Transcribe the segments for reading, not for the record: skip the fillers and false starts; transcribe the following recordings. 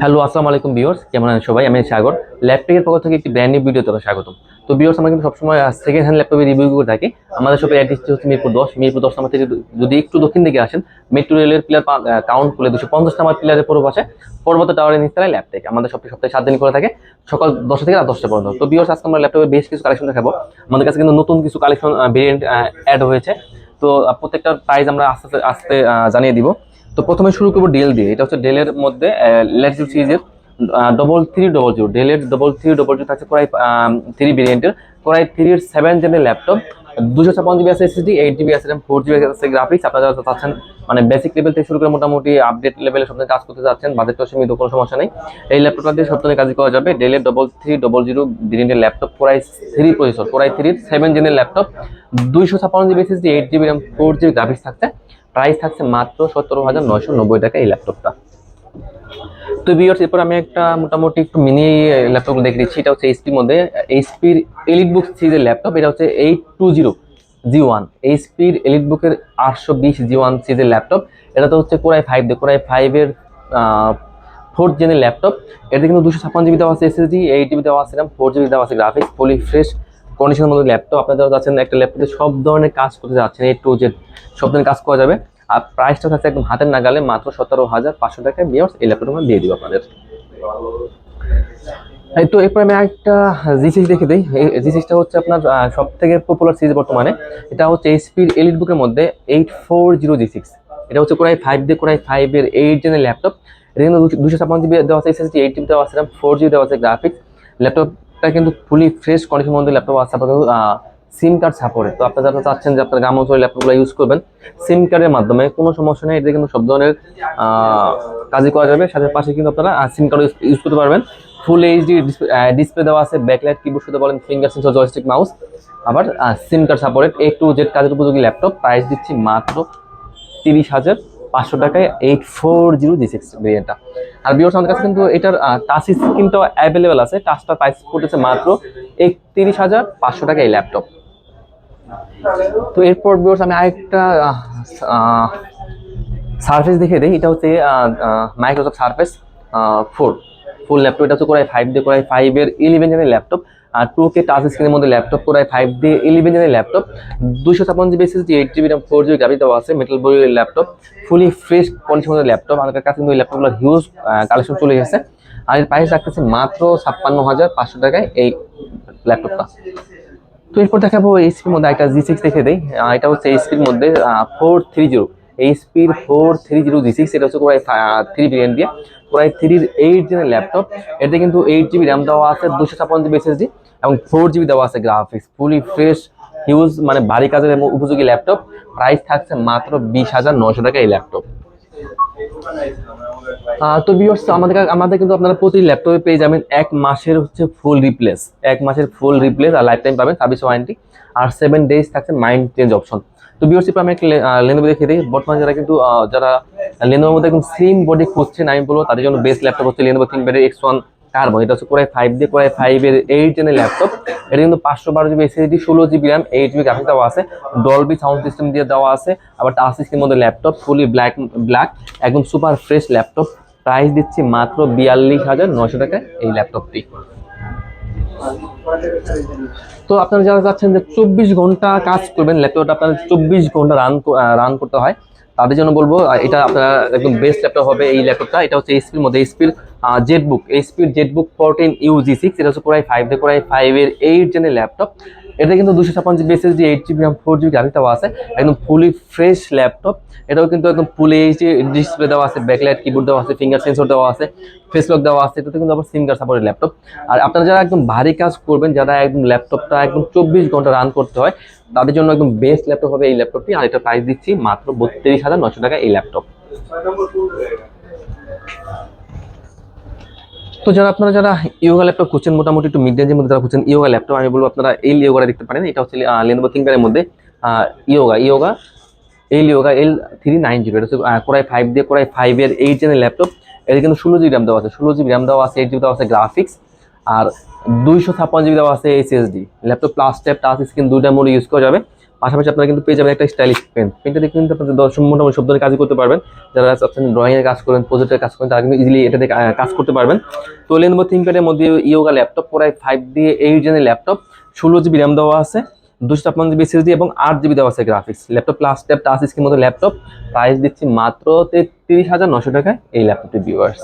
Hello, আসসালামু আলাইকুম viewers, কেমন আছেন সবাই? আমি সাগর। ল্যাপটপের পক্ষ থেকে একটি ব্র্যান্ড নিউ ভিডিওতে স্বাগতম। তো ভিউয়ার্স, আমরা কিন্তু সবসময় সেকেন্ড হ্যান্ড ল্যাপটপের রিভিউ করে থাকি। আমাদের শপের অ্যাড্রেস হচ্ছে মিরপুর 10 নাম্বার থেকে যদি একটু দক্ষিণ দিকে আসেন, মেট্রো রেলের পিলার কাউন্ট করলে 250 নাম্বার পিলারের পূর্ব পাশে পর্বত টাওয়ারের নিচতলায় ল্যাপটেক। আমাদের শপটি সপ্তাহে 7 দিন করে থাকে, সকাল 10টা থেকে রাত 10টা পর্যন্ত। তো ভিউয়ার্স, আজকে আমরা ল্যাপটপের বেশ কিছু কালেকশন দেখাবো। আমাদের কাছে কিন্তু নতুন কিছু কালেকশন ভেরিয়েন্ট অ্যাড হয়েছে। তো প্রত্যেকটার প্রাইস আমরা আস্তে আস্তে জানিয়ে দিব। তো প্রথমে শুরু করবো ডেল দিয়ে। এটা হচ্ছে ডেলের মধ্যে ল্যাটিটিউড সিরিজের 3300 ডেলের 3300 থাকছে কোরাই 3 ভেরিয়েন্টের। কোরাই 3 এর 7 জেনের ল্যাপটপ, 256 জিবি আছে SSD, 8 জিবি আছে RAM, 4 জিবি আছে গ্রাফিক্স। আপনারা যারা চাচ্ছেন মানে বেসিক লেভেল থেকে শুরু করে মোটামুটি আপডেট লেভেলে সব কাজ করতে চাচ্ছেন, বাজেটটা সীমিত, কোনো সমস্যা নেই। এই ল্যাপটপটা দিয়ে সব ধরনের কাজ করা যাবে। ডেলের 3300 ভেরিয়েন্টের ল্যাপটপ, কোরাই 3 প্রসেসর, কোরাই 3 7 জেনের laptop, 256 GB SSD, 8 GB RAM, 4 GB graphics থাকছে। প্রাইস থাকছে মাত্র 17,990 টাকা এই ল্যাপটপটা। তো ভিউয়ার্স, এরপর আমি একটা মোটামুটি একটু মিনি ল্যাপটপ দেখে দিচ্ছি। এটা হচ্ছে এইচপির মধ্যে, এইচপির এলিট বুক সিরিজের ল্যাপটপ। এটা হচ্ছে 820G1, এইচপির এলিট বুকের 820G1 সিরিজের ল্যাপটপ। এটা তো হচ্ছে কোরাই 5 এর 4th জেনের ল্যাপটপ। এতে কিন্তু 256 জিবি দেওয়া আছে SSD, 8 জিবি দেওয়া আছে RAM, 4 জিবি দেওয়া আছে গ্রাফিক্স, ফুলি ফ্রেশ কন্ডিশনের মধ্যে ল্যাপটপ। আপনারা যারা যাচ্ছেন একটা ল্যাপটপে সব ধরনের কাজ করতে যাচ্ছেন, A to Z সব ধরনের কাজ করা যাবে। আর প্রাইসটা থাকছে একদম হাতের নাগালে, মাত্র 17,500 টাকায় ভিউয়ার্স এই ল্যাপটপ আমরা দিয়ে দিব আপনাদের। তো এরপর আমি একটা জি6 দেখে দিই। এই জি6টা হচ্ছে আপনার সব থেকে পপুলার সিরিজ বর্তমানে। এটা হচ্ছে এইচপির এলিট বুকের মধ্যে 840G6। এটা হচ্ছে কোরাই 5 এর 8 জেনের ল্যাপটপ। এটা কিন্তু 256 জিবি দেওয়া আছে SSD, 8 জিবি দেওয়া আছে RAM, 4 জিবি দেওয়া আছে গ্রাফিক্স। ল্যাপটপটা কিন্তু ফুলি ফ্রেশ কন্ডিশনের মধ্যে ল্যাপটপ আছে। আপনার সিম কার্ড সাপোর্টে। তো আপনারা যারা চাচ্ছেন যে আপনার গ্রাম অঞ্চলের ল্যাপটপগুলো ইউজ করবেন সিম কার্ডের মাধ্যমে, কোনো সমস্যা নেই। এটা কিন্তু সব ধরনের কাজই করা যাবে। সাথে পাশে কিন্তু আপনারা সিম কার্ড ইউজ করতে পারবেন। ফুল এইচডি ডিসপ্লে দেওয়া আছে, ব্যাকলাইট কিবোর্ড শুধু বলেন, ফিঙ্গার সেন্সর, জয়স্টিক, মাউস, আবার সিম card supported. A to Z কাজের উপযোগী ল্যাপটপ। প্রাইস দিচ্ছি মাত্র 30,500 টাকায় 840G6 ভেরিয়েন্টটা। আর ভিউয়ার্স, আমাদের কাছে কিন্তু এটার টাচ স্ক্রিনটাও অ্যাভেলেবেল আছে। টাচটা প্রাইস পড়তেছে মাত্র 31,500 টাকা এই ল্যাপটপ। তো এরপর ভিউয়ার্স, আমি আরেকটা সারফেস দেখে দিই। এটা হচ্ছে মাইক্রোসফট সারফেস 4 ফুল ল্যাপটপ। এটা হচ্ছে কোরাই 5 এর 11 জেনের ল্যাপটপ। আর 2K টাচ স্ক্রিনের মধ্যে ল্যাপটপ, কোরাই 5 দিয়ে 11 জেনের laptop, 256 GB SSD, 8 GB RAM, 4 GB graphics দেওয়া আছে, মেটাল বডির ল্যাপটপ, ফুলি ফ্রেশ কন্ডিশনের ল্যাপটপ। আমাদের কাছে কিন্তু এই ল্যাপটপগুলোর হিউজ কালেকশন চলে গেছে। আর এর প্রাইস রাখতেছে মাত্র 56,500 টাকায় এই ল্যাপটপটা। তো এরপর দেখাবো এইচপির মধ্যে একটা জি6 দেখে দেই। এটা হচ্ছে এইচপির মধ্যে 430, এইচপির 430G6। এটা হচ্ছে কোরাই 3 ভেরিয়েন্ট দিয়ে, কোরাই 3 8 জেনের ল্যাপটপ। এতে কিন্তু 8 জিবি RAM দেওয়া আছে, 256 জিবি SSD এবং 4 জিবি দেওয়া আছে গ্রাফিক্স। ফুলি ফ্রেশ হিউজ মানে ভারী কাজের উপযোগী ল্যাপটপ। প্রাইস থাকছে মাত্র 20,900 টাকা এই ল্যাপটপ। তো ভিউয়ার্স, আমাদের কিন্তু আপনারা প্রতি ল্যাপটপে পেয়ে যাবেন 1 মাসের হচ্ছে ফুল রিপ্লেস, 1 মাসের ফুল রিপ্লেস আর লাইফ টাইম পাবেন সার্ভিস ওয়ারেন্টি। আর 7 ডেজ থাকছে মাইন্ড চেঞ্জ অপশন। তো ভিউয়ার্স, আমি একটা লেনোভো দেখে দিই। বর্তমানে যারা লেনোভোর মধ্যে একদম স্লিম বডি খুঁজছেন, আমি বলবো তাদের জন্য বেস্ট ল্যাপটপ হচ্ছে লেনোভো থিংকপ্যাড X1 কার্বন। এটা হচ্ছে কোরাই 5 দিয়ে কোরাই 5 এর 8 জেনের ল্যাপটপ। এটা কিন্তু 512 GB SSD, 16 GB RAM, 8 GB graphics দেওয়া আছে, ডলবি সাউন্ড সিস্টেম দিয়ে দেওয়া আছে। আবার টাচ স্ক্রিনের মধ্যে ল্যাপটপ, ফুলি ব্ল্যাক একদম সুপার ফ্রেশ ল্যাপটপ। প্রাইস দিচ্ছি মাত্র 42,900 টাকায় এই ল্যাপটপটি। তো আপনারা যারা চাচ্ছেন যে 24 ঘন্টা কাজ করবেন, ল্যাপটপটা আপনার 24 ঘন্টা রান করতে হয়, তাদের জন্য বলবো এটা আপনারা একদম বেস্ট ল্যাপটপ হবে এই ল্যাপটপটা। এটা হচ্ছে এইচপির মধ্যে, এইচপির জেটবুক 14U G6। এটা হচ্ছে কোরাই 5 এর 8 জেনের ল্যাপটপ। এটা কিন্তু 256 GB SSD, 8 GB RAM, 4 GB graphics দেওয়া আছে, একদম ফুলি ফ্রেশ ল্যাপটপ। এটাও কিন্তু একদম ফুল এইচডি ডিসপ্লে দেওয়া আছে, ব্যাকলাইট কিবোর্ড দেওয়া আছে, ফিঙ্গার সেন্সর দেওয়া আছে, ফেস লক দেওয়া আছে। এটাতে কিন্তু আবার সিম কার্ড সাপোর্টেড ল্যাপটপ। আর আপনারা যারা একদম ভারী কাজ করবেন, যারা একদম ল্যাপটপটা একদম 24 ঘন্টা রান করতে হয়, তাদের জন্য একদম বেস্ট ল্যাপটপ হবে এই ল্যাপটপটি। আর এটা প্রাইস দিচ্ছি মাত্র 32,900 টাকা এই ল্যাপটপ। তো যারা ইয়োগা ল্যাপটপ খুঁজছেন, মোটামুটি একটু মিড রেঞ্জের মধ্যে যারা খুঁজছেন ইয়োগা ল্যাপটপ, আমি বলবো আপনারা এই ইয়োগাটা দেখতে পারেন। এটা হচ্ছে লেনোভো থিংকপ্যাডের মধ্যে ইয়োগা L390। এটা হচ্ছে কোরাই 5 দিয়ে কোরাই 5 এর 8 জেনের ল্যাপটপ। এটা কিন্তু 16 জিবি RAM দেওয়া আছে, 8 জিবি দেওয়া আছে গ্রাফিক্স, আর 256 জিবি দেওয়া আছে SSD। Laptop plus tab touch screen দুইটা মোড ইউজ করা যাবে। পাশাপাশি আপনারা কিন্তু পেয়ে যাবেন একটা স্টাইলিশ পেন। পেনটা দেখে কিন্তু আপনাদের মোটামুটি সব ধরনের কাজ করতে পারবেন। যারা আপনি ড্রয়িং এর কাজ করেন, প্রজেক্টের কাজ করেন, তারা কিন্তু ইজিলি এটাতে কাজ করতে পারবেন। তো Lenovo ThinkPad-এর মধ্যে ইয়োগা ল্যাপটপ, Core i5 দিয়ে 8 জেনের ল্যাপটপ, 16 জিবি র্যাম দেওয়া আছে, 256 জিবি SSD এবং 8 জিবি দেওয়া আছে graphics. Laptop plus tab touch screen মতো ল্যাপটপ, প্রাইস দিচ্ছি মাত্র 33,900 টাকায় এই ল্যাপটপটি ভিউয়ার্স।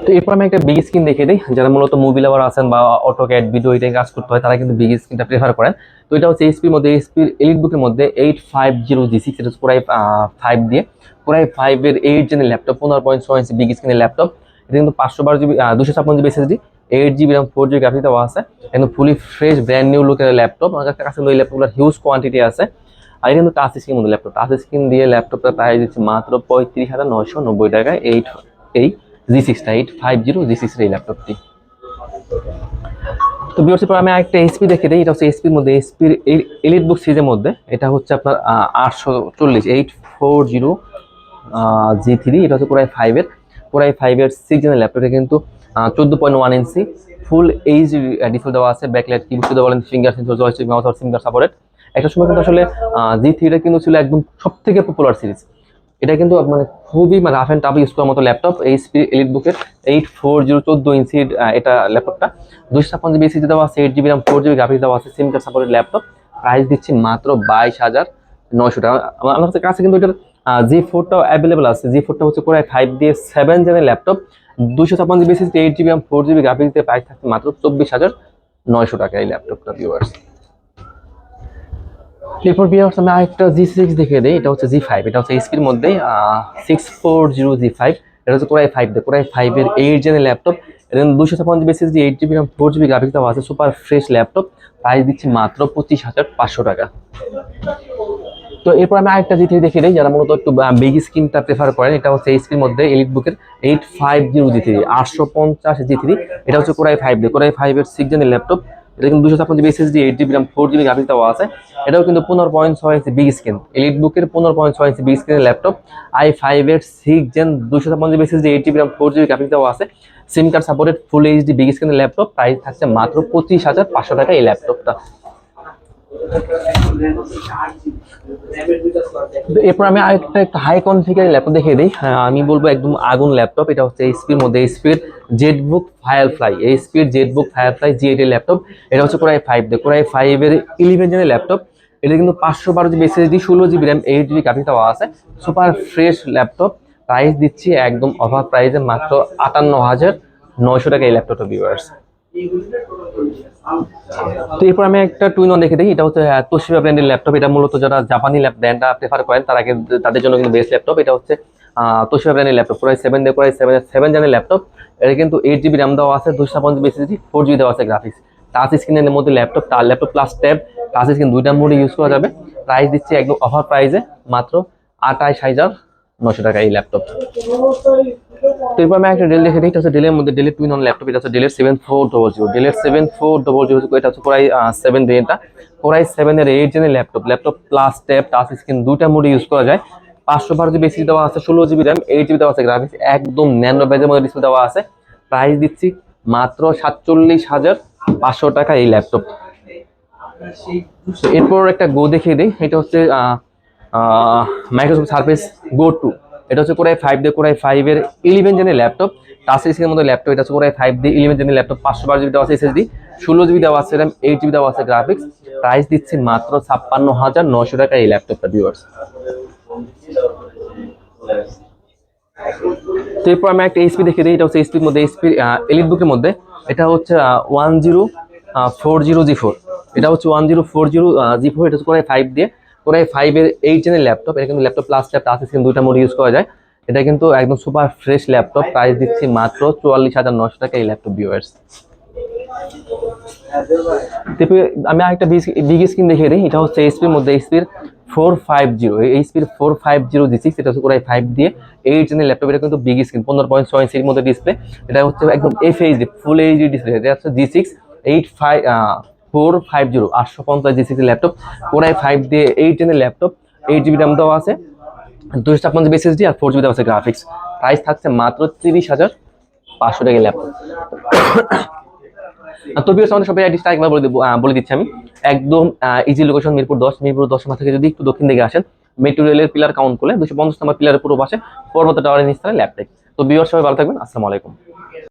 তো এরপর আমি একটা বিগ স্ক্রিন দেখে দিই। যারা মূলত মুভি লাভার আছেন বা অটোক্যাড ভিডিও এটাই কাজ করতে হয়, তারা কিন্তু বিগ স্ক্রিনটা প্রেফার করেন। তো এটা হচ্ছে এইচপির মধ্যে, এইচপির এলিটবুকের মধ্যে 850G6, এটা হচ্ছে Core i5 দিয়ে, Core i5 এর 8 জেনের ল্যাপটপ, 15.6 ইঞ্চি বিগ স্ক্রিনের ল্যাপটপ। এটা কিন্তু 512 GB 256 GB SSD, 8 GB RAM, 4 GB graphics দেওয়া আছে। কিন্তু ফুলি ফ্রেশ ব্র্যান্ড নিউ লুকের ল্যাপটপ। আমার কাছে ওই ল্যাপটপগুলোর হিউজ কোয়ান্টিটি আছে। আর এটা কিন্তু টাচ স্ক্রিন মধ্যে ল্যাপটপ, টাচ স্ক্রিন দিয়ে ল্যাপটপটা প্রাইস দিচ্ছে মাত্র 35,990 টাকায় এই G6টা, 850G6 এই ল্যাপটপটি। তো ভিউয়ার্স, পর আমি একটা এইচপি দেখে দিই। এটা হচ্ছে এইচপির মধ্যে, এইচপির এলিটবুক সিরিজের মধ্যে, এটা হচ্ছে আপনার 840G3। এটা হচ্ছে Core i5 এর 6 জেনের ল্যাপটপ। এটা কিন্তু 14.1 ইঞ্চি ফুল এইচ ডিসপ্লে দেওয়া আছে, ব্যাকলাইট, কিবোর্ড দেওয়া, ফিঙ্গার সেন্সর, জয়স্টিক, মাউস আর সিঙ্গার সাপোর্টেড। একটা সময় কিন্তু আসলে G3টা কিন্তু ছিল একদম সবথেকে পপুলার সিরিজ। এটা কিন্তু মানে খুবই রাফ অ্যান্ড টাফ ইউজ করার মতো ল্যাপটপ। এইচপি এলিটবুকের 840 14 ইঞ্চির এটা ল্যাপটপটা, 256 জিবি SSD দেওয়া আছে, 8 জিবি র্যাম, 4 জিবি গ্রাফিক্স দেওয়া আছে, SIM card supported laptop. Price দিচ্ছি মাত্র 22,900 টাকা। আমার কাছে কিন্তু এটার G4টাও অ্যাভেলেবল আছে। G4টা হচ্ছে Core i5 দিয়ে 7 জেনের laptop, 256 GB SSD, 8 GB RAM, 4 GB graphics দিয়ে প্রাইস থাকছে মাত্র 24,900 টাকা এই ল্যাপটপটা ভিউয়ার্স। এরপর ভিউয়ার্স আমি আরেকটা G6 দেখে দিই। এটা হচ্ছে G5, এটা হচ্ছে এইচপির মধ্যে 640G5। এটা হচ্ছে Core i5 দিয়ে, Core i5 এর 8 জেনের ল্যাপটপ। এটা 256 GB SSD, 8 GB RAM, 4 GB graphics দেওয়া আছে, সুপার ফ্রেশ ল্যাপটপ। প্রাইস দিচ্ছি মাত্র 25,500 টাকা। তো এরপর আমি আরেকটা G3 দেখে দিই। যারা মূলত একটু বিগ স্ক্রিনটা প্রেফার করেন, এটা হচ্ছে এইচপির মধ্যে এলিটবুকের 850G3, 850G3। এটা হচ্ছে Core i5 দিয়ে, Core i5 এর 6 জেনের ল্যাপটপ। এটা কিন্তু 256 GB SSD, 8 GB RAM, 4 GB graphics দেওয়া আছে। এটাও কিন্তু 15.6 ইঞ্চি বিগ স্ক্রিন, এলিটবুকের 15.6 ইঞ্চি বিগ স্ক্রিনের ল্যাপটপ, i5 এর 6 gen, 256 GB SSD, 8 GB RAM, 4 GB graphics দেওয়া আছে, SIM card supported, full HD big স্ক্রিনের ল্যাপটপ। প্রাইস থাকছে মাত্র 25,500 টাকা এই ল্যাপটপটা। এরপর আমি আরেকটা একটু হাই কনফিগার ল্যাপটপ দেখিয়ে দিই। আমি বলবো একদম আগুন ল্যাপটপ। এটা হচ্ছে এইচপির মধ্যে, এইচপির জেটবুক ফায়ারফ্লাই, এইচপির জেটবুক ফায়ারফ্লাই G8 এর ল্যাপটপ। এটা হচ্ছে Core i5 দিয়ে, Core i5 এর 11 জেনের ল্যাপটপ। এটা কিন্তু 512 GB SSD, 16 GB RAM, 8 GB graphics দেওয়া আছে, সুপার ফ্রেশ ল্যাপটপ। প্রাইস দিচ্ছি একদম অফার প্রাইসে মাত্র 58,900 টাকা এই ল্যাপটপটা ভিউয়ার্স। তো এরপর আমি একটা টুইন দেখে দিই। এটা হচ্ছে তোশিবা ব্র্যান্ডের ল্যাপটপ। এটা মূলত যারা জাপানি ব্র্যান্ডটা প্রেফার করেন, তাদের জন্য কিন্তু বেস্ট ল্যাপটপ। এটা হচ্ছে তোশিবা ব্র্যান্ডের ল্যাপটপ, Core i7 দিয়ে, Core i7 7 জেনের ল্যাপটপ। এটা কিন্তু 8 জিবি র্যাম দেওয়া আছে, 256 জিবি SSD, 4 জিবি দেওয়া আছে গ্রাফিক্স। টাচ স্ক্রিনের মধ্যে ল্যাপটপ, তার laptop plus tab, touch screen দুইটা মোডে ইউজ করা যাবে। প্রাইস দিচ্ছি একদম অফার প্রাইসে মাত্র 28,900 টাকা এই ল্যাপটপ। তো এরপর আমি একটা ডেল দেখে দিই। এটা হচ্ছে ডেলের মধ্যে, ডেলের টুইন অন ল্যাপটপ। এটা হচ্ছে ডেলের 7400, ডেলের 7400। এটা হচ্ছে Core i7 দিয়ে, এটা Core i7 এর 8 জেনের laptop, laptop plus tab, touch screen দুইটা মোডে ইউজ করা যায়। 512 জিবি SSD দেওয়া আছে, 16 জিবি র্যাম, 8 জিবি দেওয়া আছে গ্রাফিক্স, একদম ন্যানো বেজের মধ্যে ডিসপ্লে দেওয়া আছে। প্রাইস দিচ্ছি মাত্র 47,500 টাকা এই ল্যাপটপ। এরপর একটা গো দেখিয়ে দিই। এটা হচ্ছে মাইক্রোসফট সার্ফেস গো 2। এটা হচ্ছে Core i5 দিয়ে, Core i5 এর 11 জেনের ল্যাপটপ, টাচ স্ক্রিনের মধ্যে ল্যাপটপ। এটা হচ্ছে Core i5 দিয়ে 11 জেনের ল্যাপটপ, 512 জিবি দেওয়া আছে SSD, 16 জিবি দেওয়া আছে র্যাম, 8 জিবি দেওয়া আছে গ্রাফিক্স। প্রাইস দিচ্ছি মাত্র 56,900 টাকা এই ল্যাপটপটা ভিউয়ার্স। তো এরপর আমি একটা এইচপি দেখে দিই। এটা হচ্ছে এইচপির মধ্যে, এইচপি এলিটবুকের মধ্যে। এটা হচ্ছে 1040G4। এটা হচ্ছে 1040G4। এটা হচ্ছে Core i5 দিয়ে, Core i5 এর 8 জেনের ল্যাপটপ। এটা কিন্তু laptop plus tab, touch screen দুইটা মোড ইউজ করা যায়। এটা কিন্তু একদম সুপার ফ্রেশ ল্যাপটপ। প্রাইস দিচ্ছি মাত্র 44,900 টাকা এই ল্যাপটপ ভিউয়ার্স। আমি আরেকটা বিগ স্ক্রিন দেখিয়ে দিই। এটা হচ্ছে এইচপির মধ্যে, এইচপির 450G6। এটা হচ্ছে Core i5 দিয়ে 8 জেনের ল্যাপটপ। এটা কিন্তু বিগ স্ক্রিন, 15.6 ইঞ্চির মধ্যে ডিসপ্লে। এটা হচ্ছে একদম FHD ফুল এইচডি ডিসপ্লে। এটা হচ্ছে G6 450 850G6 laptop, Core i5 দিয়ে 8 জেনের ল্যাপটপ, 8 জিবি র্যাম দেওয়া আছে, 256 জিবি SSD আর 4 জিবি দেওয়া আছে গ্রাফিক্স। প্রাইস থাকছে মাত্র 30,500 টাকা ল্যাপটপ। তো ভিউয়ার্স আমাদের সবাই অ্যাড্রেসটা একবার বলে দিচ্ছি আমি। একদম ইজি লোকেশন মিরপুর 10, মিরপুর 10 থেকে যদি একটু দক্ষিণ দিকে আসেন, মেট্রো রেলের পিলার কাউন্ট করলে 250 নম্বর পিলারের পুরো পাশে পর্বত টাওয়ারের নিচতলায় ল্যাবটেক। তো ভিউয়ার্স সবাই ভালো থাকবেন, আসসালামু আলাইকুম।